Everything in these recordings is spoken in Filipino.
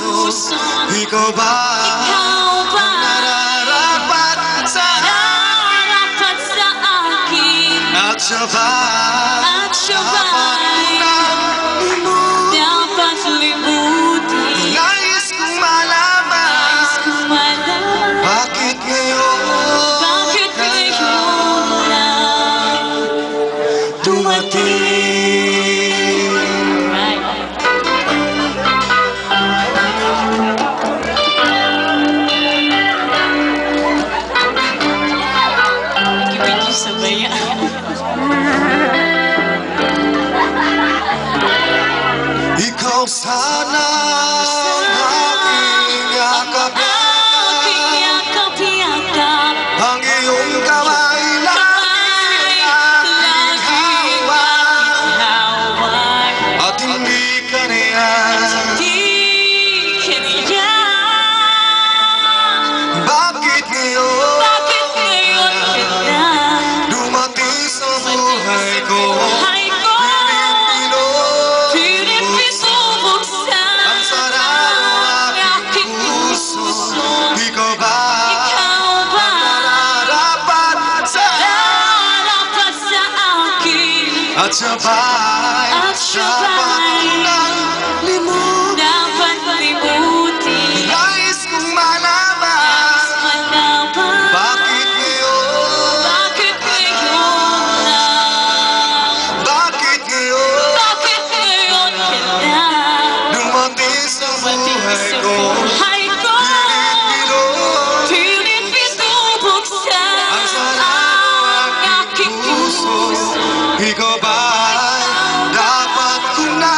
puso, ikaw ba ang nararapat sa akin? At siya ba dapat limutin? Nais kong malaman bakit ngayon lang dumating. Sabay Ikaw sana aking yakap-yakap, ang iyong kamay laging hawak, at hindi ka niyan. Bakit ngayon dumating sa buhay ko? Pilit pinubuksan ang sarap ng aking puso. Ikaw ba ang nararapat sa akin? At siya ba'y dapat nang limutin? Nais kong malaman bakit ngayon dumating sa buhay ko? Pilit pinubuksan ang sarap ng aking puso. Ikaw ba dapat ko na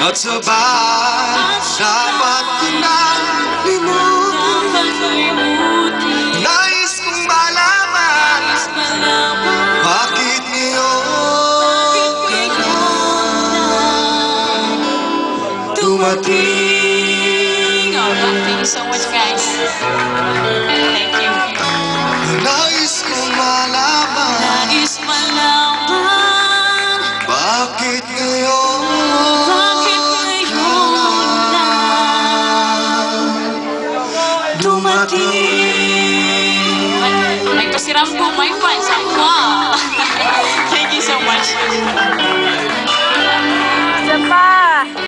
at sabay dapat ko na limutin? Nais kong malaman bakit ngayon dumating. Thank you so much, guys. Thank you. Nais kong malaman bakit ngayon dumating. Ay, pasiram po my fans. Thank you so much.